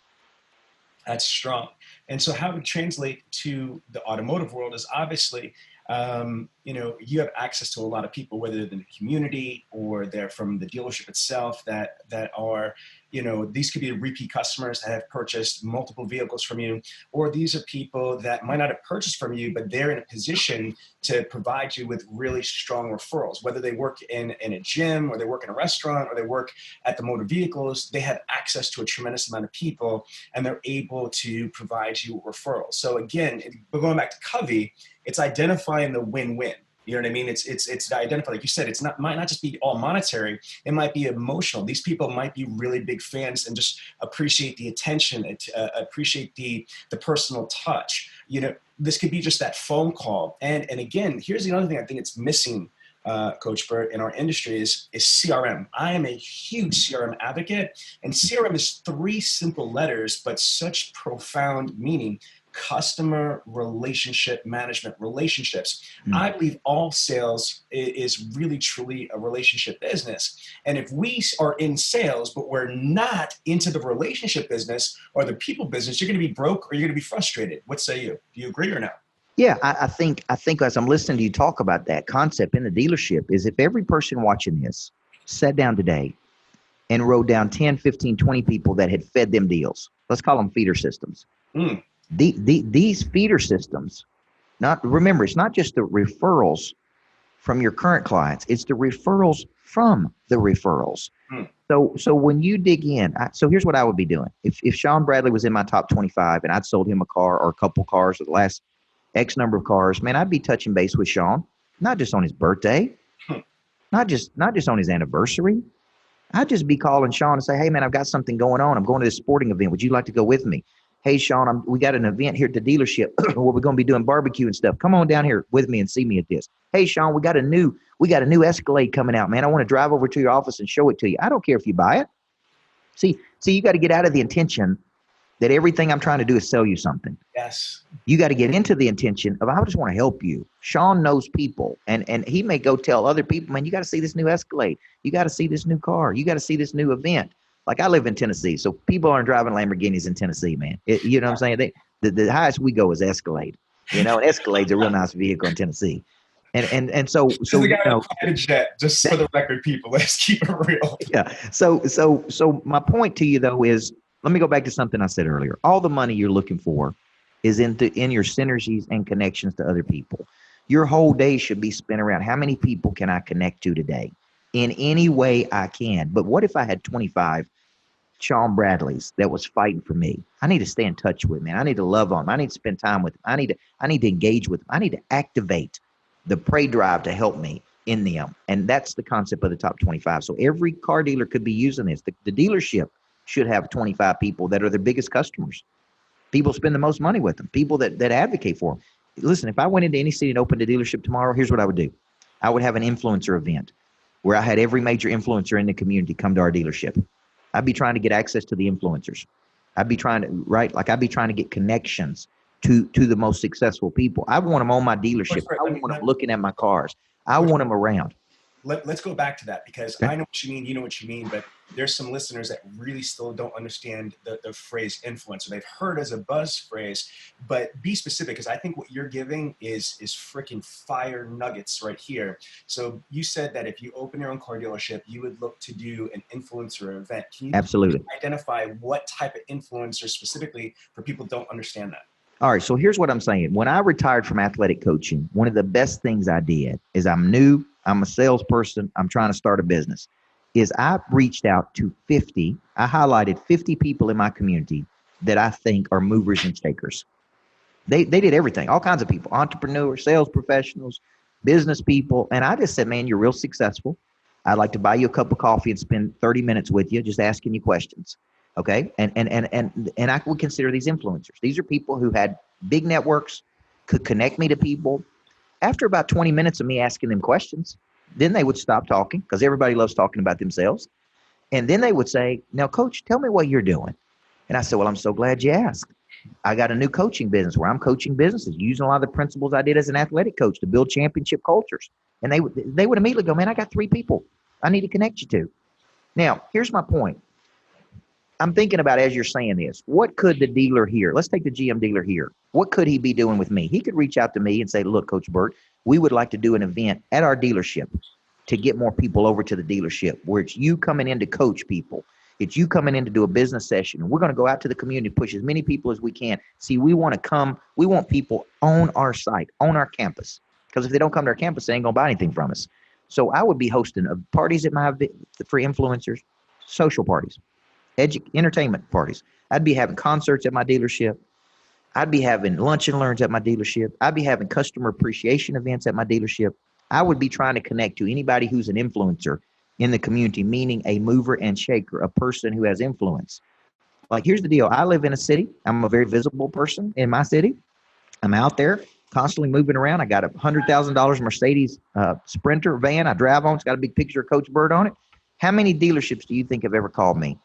That's strong. And so how it would translate to the automotive world is obviously, you have access to a lot of people, whether they're in the community or they're from the dealership itself that are, these could be repeat customers that have purchased multiple vehicles from you, or these are people that might not have purchased from you, but they're in a position to provide you with really strong referrals, whether they work in a gym or they work in a restaurant or they work at the motor vehicles. They have access to a tremendous amount of people and they're able to provide you referrals. So again, going back to Covey, it's identifying the win-win. You know what I mean? It's identify, like you said, might not just be all monetary. It might be emotional. These people might be really big fans and just appreciate the attention, appreciate the personal touch. This could be just that phone call. And again, here's the other thing I think it's missing, Coach Burt, in our industry is CRM. I am a huge CRM advocate, and CRM is 3 simple letters, but such profound meaning. Customer relationship management, relationships. I believe all sales is really truly a relationship business. And if we are in sales, but we're not into the relationship business or the people business, you're going to be broke or you're going to be frustrated. What say you? Do you agree or no? Yeah, I think as I'm listening to you talk about that concept in the dealership is if every person watching this sat down today and wrote down 10, 15, 20 people that had fed them deals, let's call them feeder systems. These feeder systems, remember, it's not just the referrals from your current clients, it's the referrals from the referrals. So when you dig in, so here's what I would be doing. If Sean Bradley was in my top 25 and I'd sold him a car or a couple cars or the last X number of cars, man, I'd be touching base with Sean, not just on his birthday, not just on his anniversary. I'd just be calling Sean and say, hey, man, I've got something going on. I'm going to this sporting event. Would you like to go with me? Hey, Sean, we got an event here at the dealership where we're going to be doing barbecue and stuff. Come on down here with me and see me at this. Hey, Sean, we got a new Escalade coming out, man. I want to drive over to your office and show it to you. I don't care if you buy it. See, you got to get out of the intention that everything I'm trying to do is sell you something. Yes. You got to get into the intention of, I just want to help you. Sean knows people, and he may go tell other people, man, you got to see this new Escalade. You got to see this new car. You got to see this new event. Like I live in Tennessee, so people aren't driving Lamborghinis in Tennessee, man. You know what I'm saying? The highest we go is Escalade. And Escalade's a real nice vehicle in Tennessee. And so the guy in a private jet, just for the record, people, let's keep it real. Yeah. So my point to you though is, let me go back to something I said earlier. All the money you're looking for is in your synergies and connections to other people. Your whole day should be spent around how many people can I connect to today in any way I can. But what if I had 25 Sean Bradleys that was fighting for me? I need to stay in touch with, man. I need to love on them. I need to spend time with them. I need to engage with them. I need to activate the prey drive to help me in them. And that's the concept of the top 25. So every car dealer could be using this. The dealership should have 25 people that are their biggest customers. People spend the most money with them. People that advocate for them. Listen, if I went into any city and opened a dealership tomorrow, here's what I would do. I would have an influencer event where I had every major influencer in the community come to our dealership. I'd be trying to get access to the influencers. I'd be trying to, right? Like I'd be trying to get connections to the most successful people. I want them on my dealership. I want them looking at my cars. I want them around. Let's go back to that, because Okay. I know what you mean, you know what you mean, but there's some listeners that really still don't understand the phrase influencer. They've heard as a buzz phrase, but be specific, because I think what you're giving is freaking fire nuggets right here. So you said that if you open your own car dealership, you would look to do an influencer event. Can you Absolutely identify what type of influencer specifically for people who don't understand that? All right. So here's what I'm saying. When I retired from athletic coaching, one of the best things I did is I'm new. I'm a salesperson. I'm trying to start a business. Is I reached out to 50. I highlighted 50 people in my community that I think are movers and shakers. They did everything, all kinds of people, entrepreneurs, sales professionals, business people. And I just said, man, you're real successful. I'd like to buy you a cup of coffee and spend 30 minutes with you, just asking you questions. Okay. And I would consider these influencers. These are people who had big networks, could connect me to people. After about 20 minutes of me asking them questions, then they would stop talking, because everybody loves talking about themselves. And then they would say, now, Coach, tell me what you're doing. And I said, well, I'm so glad you asked. I got a new coaching business where I'm coaching businesses using a lot of the principles I did as an athletic coach to build championship cultures. And they would immediately go, man, I got 3 people I need to connect you to. Now, here's my point. I'm thinking about, as you're saying this, what could the dealer here, let's take the GM dealer here. What could he be doing with me? He could reach out to me and say, look, Coach Burt, we would like to do an event at our dealership to get more people over to the dealership, where it's you coming in to coach people. It's you coming in to do a business session. And we're going to go out to the community, push as many people as we can. See, we want people on our site, on our campus. Because if they don't come to our campus, they ain't going to buy anything from us. So I would be hosting parties at my for influencers, social parties, entertainment parties. I'd be having concerts at my dealership. I'd be having lunch and learns at my dealership. I'd be having customer appreciation events at my dealership. I would be trying to connect to anybody who's an influencer in the community, meaning a mover and shaker, a person who has influence. Like, here's the deal. I live in a city. I'm a very visible person in my city. I'm out there constantly moving around. I got a $100,000 Mercedes Sprinter van I drive on. It's got a big picture of Coach Burt on it. How many dealerships do you think have ever called me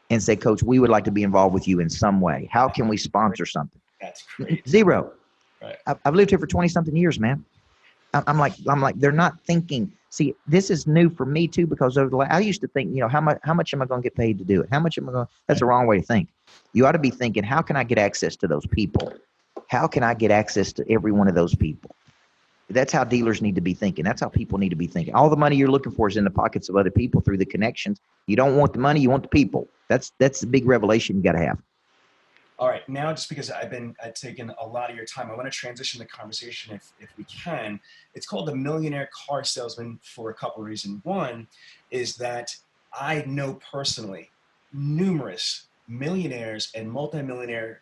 and say, Coach, we would like to be involved with you in some way? How can we sponsor something? That's crazy. Zero. Right. I've lived here for 20 something years, man. I'm like, they're not thinking. See, this is new for me too, because I used to think, how much am I going to get paid to do it? How much am I going? That's the wrong way to think. You ought to be thinking, how can I get access to those people? How can I get access to every one of those people? That's how dealers need to be thinking. That's how people need to be thinking. All the money you're looking for is in the pockets of other people through the connections. You don't want the money, you want the people. That's the big revelation you got to have. All right, now just because I've taken a lot of your time, I want to transition the conversation if we can. It's called the Millionaire Car Salesman for a couple of reasons. One is that I know personally numerous millionaires and multimillionaire,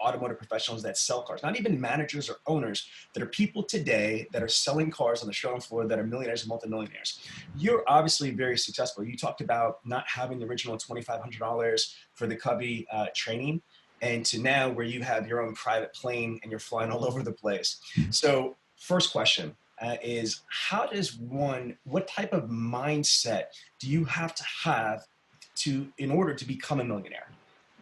automotive professionals that sell cars, not even managers or owners, that are people today that are selling cars on the showroom floor that are millionaires and multimillionaires. You're obviously very successful. You talked about not having the original $2,500 for the Covey training, and to now where you have your own private plane and you're flying all over the place. So first question is, what type of mindset do you have to have in order to become a millionaire?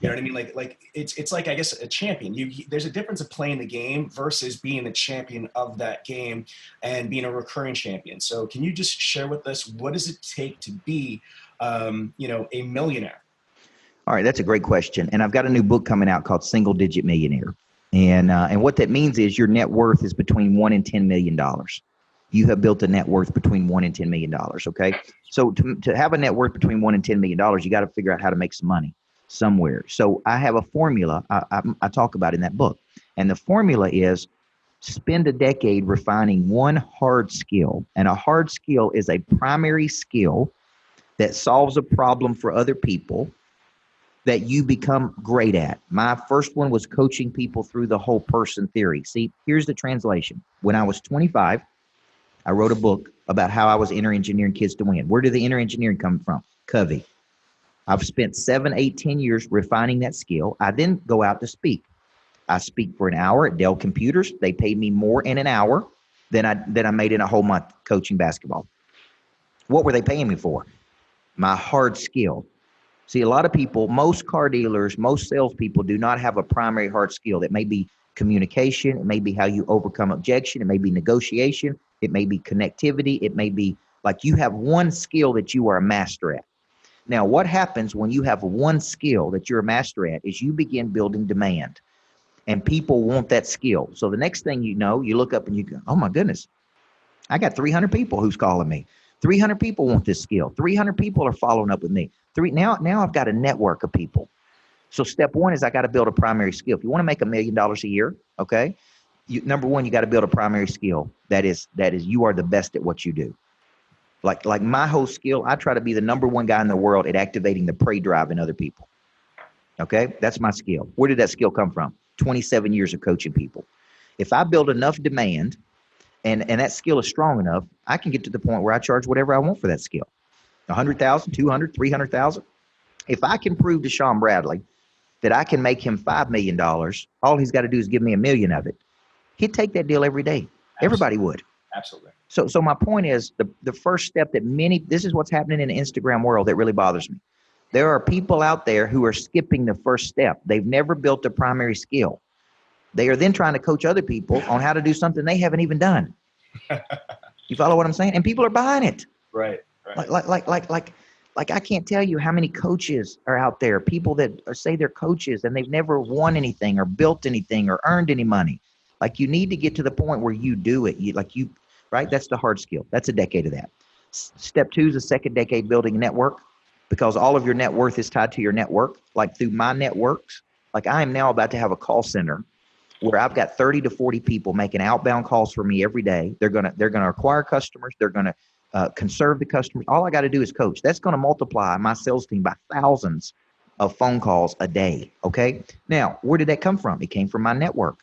You know what I mean? Like it's like, I guess, a champion. There's a difference of playing the game versus being the champion of that game and being a recurring champion. So can you just share with us, what does it take to be, a millionaire? All right, that's a great question. And I've got a new book coming out called Single Digit Millionaire. And what that means is your net worth is between $1 and $10 million. You have built a net worth between $1 and $10 million, okay? So to have a net worth between $1 and $10 million, you got to figure out how to make some money somewhere. So I have a formula I talk about in that book. And the formula is spend a decade refining one hard skill. And a hard skill is a primary skill that solves a problem for other people that you become great at. My first one was coaching people through the whole person theory. See, here's the translation. When I was 25, I wrote a book about how I was engineering kids to win. Where did the engineering come from? Covey. I've spent 7, 8, 10 years refining that skill. I then go out to speak. I speak for an hour at Dell Computers. They paid me more in an hour than I made in a whole month coaching basketball. What were they paying me for? My hard skill. See, a lot of people, most car dealers, most salespeople do not have a primary hard skill. That may be communication. It may be how you overcome objection. It may be negotiation. It may be connectivity. It may be like you have one skill that you are a master at. Now, what happens when you have one skill that you're a master at is you begin building demand, and people want that skill. So the next thing you know, you look up and you go, oh my goodness, I got 300 people who's calling me. 300 people want this skill. 300 people are following up with me. Now I've got a network of people. So step one is I got to build a primary skill. If you want to make $1 million a year, okay, number one, you got to build a primary skill. That is you are the best at what you do. Like my whole skill, I try to be the number one guy in the world at activating the prey drive in other people. Okay, that's my skill. Where did that skill come from? 27 years of coaching people. If I build enough demand and that skill is strong enough, I can get to the point where I charge whatever I want for that skill. 100,000, 200, 300,000. If I can prove to Sean Bradley that I can make him $5 million, all he's got to do is give me $1 million of it. He'd take that deal every day. Absolutely. Everybody would. Absolutely. So my point is the first step that this is what's happening in the Instagram world that really bothers me. There are people out there who are skipping the first step. They've never built a primary skill. They are then trying to coach other people on how to do something they haven't even done. You follow what I'm saying? And people are buying it. Right. Like I can't tell you how many coaches are out there, people that say they're coaches and they've never won anything or built anything or earned any money. Like you need to get to the point where you do it. Right? That's the hard skill. That's a decade of that. Step two is the second decade, building a network, because all of your net worth is tied to your network. Like through my networks, like I am now about to have a call center where I've got 30 to 40 people making outbound calls for me every day. They're gonna acquire customers. They're gonna conserve the customers. All I got to do is coach. That's going to multiply my sales team by thousands of phone calls a day. Okay. Now, where did that come from? It came from my network.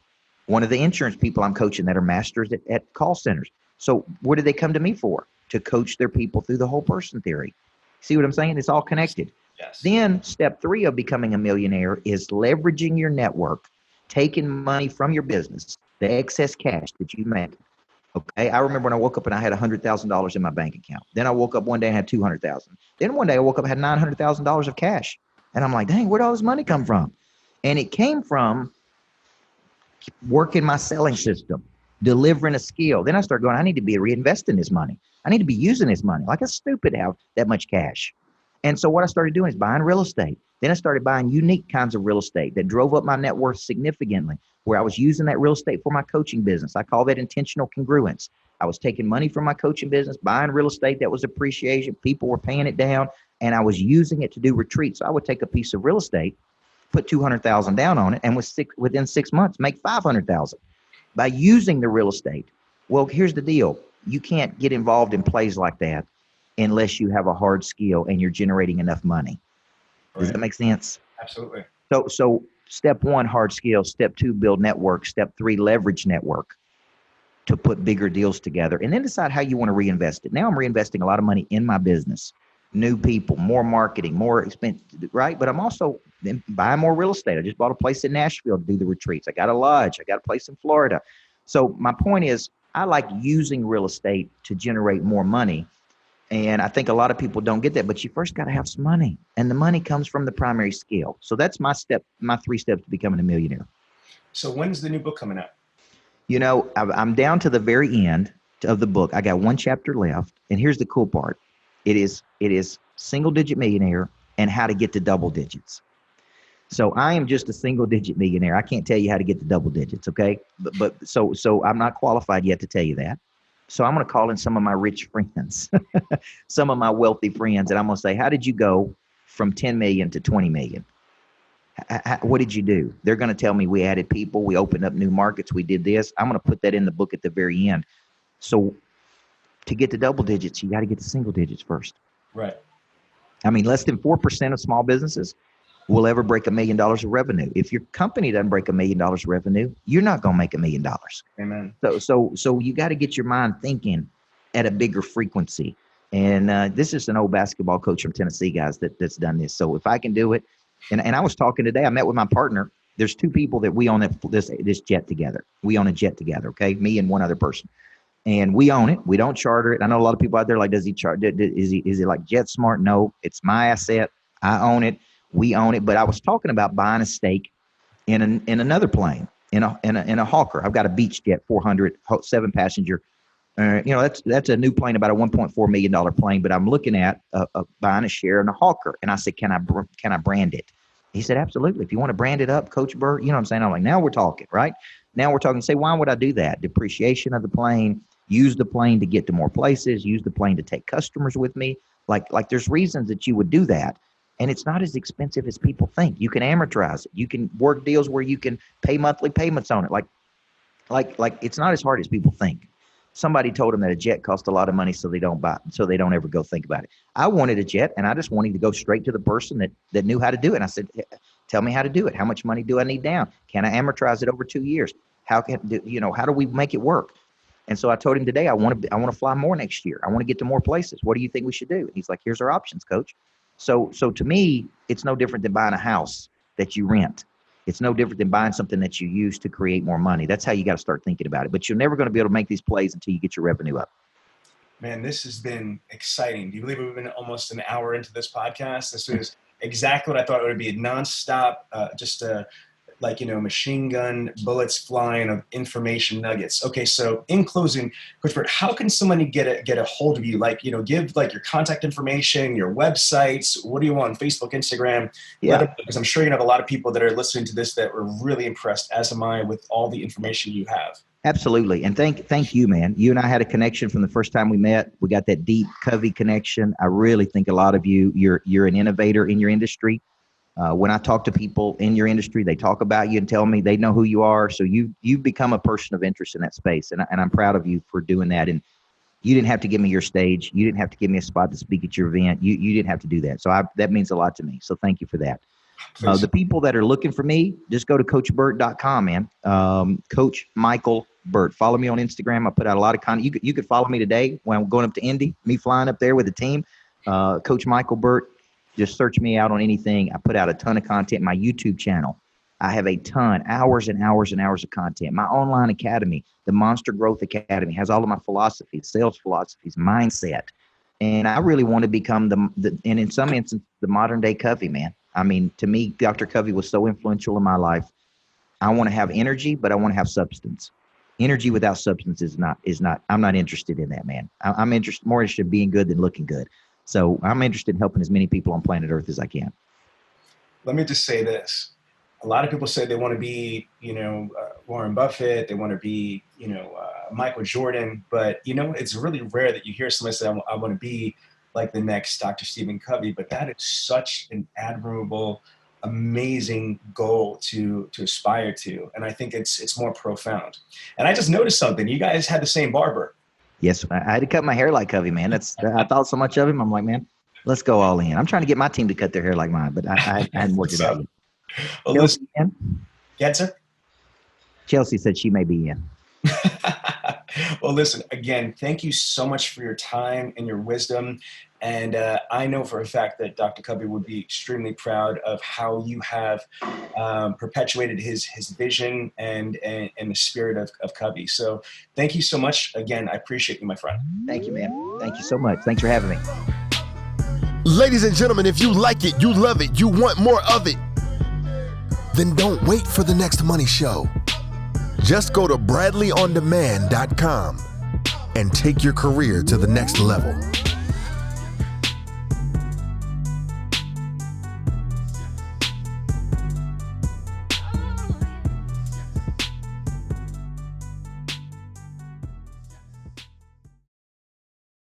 One of the insurance people I'm coaching that are masters at call centers. So what did they come to me for? To coach their people through the whole person theory. See what I'm saying? It's all connected. Yes. Then step three of becoming a millionaire is leveraging your network, taking money from your business, the excess cash that you make. Okay. I remember when I woke up and I had $100,000 in my bank account. Then I woke up one day and had 200,000. Then one day I woke up and had $900,000 of cash. And I'm like, dang, where'd all this money come from? And it came from working my selling system, delivering a skill. Then I started going, I need to be reinvesting this money. I need to be using this money. Like it's stupid to have that much cash. And so what I started doing is buying real estate. Then I started buying unique kinds of real estate that drove up my net worth significantly, where I was using that real estate for my coaching business. I call that intentional congruence. I was taking money from my coaching business, buying real estate that was appreciation. People were paying it down, and I was using it to do retreats. So I would take a piece of real estate, put $200,000 down on it, and within 6 months, make $500,000 by using the real estate. Well, here's the deal. You can't get involved in plays like that unless you have a hard skill and you're generating enough money. Does that make sense? Absolutely. So step one, hard skill. Step two, build network. Step three, leverage network to put bigger deals together, and then decide how you want to reinvest it. Now I'm reinvesting a lot of money in my business, new people, more marketing, more expense, right? But I'm also buying more real estate. I just bought a place in Nashville to do the retreats. I got a lodge. I got a place in Florida. So my point is, I like using real estate to generate more money. And I think a lot of people don't get that, but you first got to have some money, and the money comes from the primary skill. So that's my 3 steps to becoming a millionaire. So when's the new book coming out? You know, I'm down to the very end of the book. I got one chapter left, and here's the cool part. It is single digit millionaire and how to get to double digits. So I am just a single digit millionaire. I can't tell you how to get to double digits. Okay. But so I'm not qualified yet to tell you that. So I'm going to call in some of my rich friends, some of my wealthy friends. And I'm going to say, how did you go from 10 million to 20 million? What did you do? They're going to tell me we added people. We opened up new markets. We did this. I'm going to put that in the book at the very end. So to get to double digits, you got to get to single digits first. Right. I mean, less than 4% of small businesses will ever break $1 million of revenue. If your company doesn't break $1 million of revenue, you're not going to make $1 million. Amen. So you got to get your mind thinking at a bigger frequency. And this is an old basketball coach from Tennessee, guys, that's done this. So if I can do it, and I was talking today, I met with my partner. There's 2 people that we own this jet together. We own a jet together, okay? Me and one other person. And we own it. We don't charter it. I know a lot of people out there like, does he charter? Is he like JetSmart? No, it's my asset. I own it. We own it. But I was talking about buying a stake in another plane, in a Hawker. I've got a Beechjet 400, 7-passenger. That's a new plane, about a $1.4 million plane. But I'm looking at buying a share in a Hawker, and I said, can I brand it? He said, absolutely. If you want to brand it up, Coach Burt, you know what I'm saying? I'm like, now we're talking, right? Now we're talking. Say, why would I do that? Depreciation of the plane. Use the plane to get to more places. Use the plane to take customers with me. Like there's reasons that you would do that. And it's not as expensive as people think. You can amortize it. You can work deals where you can pay monthly payments on it. Like it's not as hard as people think. Somebody told them that a jet costs a lot of money, so they don't ever go think about it. I wanted a jet, and I just wanted to go straight to the person that knew how to do it. And I said, tell me how to do it. How much money do I need down? Can I amortize it over 2 years? How do we make it work? And so I told him today, I want to fly more next year. I want to get to more places. What do you think we should do? And he's like, here's our options, Coach. So to me, it's no different than buying a house that you rent. It's no different than buying something that you use to create more money. That's how you got to start thinking about it. But you're never going to be able to make these plays until you get your revenue up. Man, this has been exciting. Do you believe we've been almost an hour into this podcast? This is exactly what I thought it would be. A nonstop, machine gun bullets flying of information nuggets. Okay, so in closing, Coach Burt, how can somebody get a hold of you? Give your contact information, your websites. What do you want? Facebook, Instagram? Yeah. Because I'm sure you have a lot of people that are listening to this that were really impressed, as am I, with all the information you have. Absolutely. And thank you, man. You and I had a connection from the first time we met. We got that deep Covey connection. I really think a lot of you're an innovator in your industry. When I talk to people in your industry, they talk about you and tell me they know who you are. So you've become a person of interest in that space. And I'm proud of you for doing that. And you didn't have to give me your stage. You didn't have to give me a spot to speak at your event. You didn't have to do that. So that means a lot to me. So thank you for that. The people that are looking for me, just go to coachburt.com, man. Coach Micheal Burt. Follow me on Instagram. I put out a lot of content. You could follow me today when I'm going up to Indy, me flying up there with the team. Coach Micheal Burt. Just search me out on anything. I put out a ton of content. My YouTube channel, I have a ton, hours and hours and hours of content. My online academy, the Monster Growth Academy, has all of my philosophies, sales philosophies, mindset. And I really want to become and in some instances, the modern day Covey, man. I mean, to me, Dr. Covey was so influential in my life. I want to have energy, but I want to have substance. Energy without substance is not, I'm not interested in that, man. I'm more interested in being good than looking good. So I'm interested in helping as many people on planet Earth as I can. Let me just say this. A lot of people say they want to be, Warren Buffett. They want to be, Michael Jordan. But, it's really rare that you hear somebody say, I want to be like the next Dr. Stephen Covey. But that is such an admirable, amazing goal to aspire to. And I think it's more profound. And I just noticed something. You guys had the same barber. Yes, I had to cut my hair like Covey, man. I thought so much of him. I'm like, man, let's go all in. I'm trying to get my team to cut their hair like mine, but I hadn't worked it out yet. Well, Chelsea in? Yeah, sir. Chelsea said she may be in. Well, listen, again, thank you so much for your time and your wisdom. And I know for a fact that Dr. Covey would be extremely proud of how you have perpetuated his vision and the spirit of Covey. So thank you so much. Again, I appreciate you, my friend. Thank you, man. Thank you so much. Thanks for having me. Ladies and gentlemen, if you like it, you love it, you want more of it, then don't wait for the next money show. Just go to bradleyondemand.com and take your career to the next level.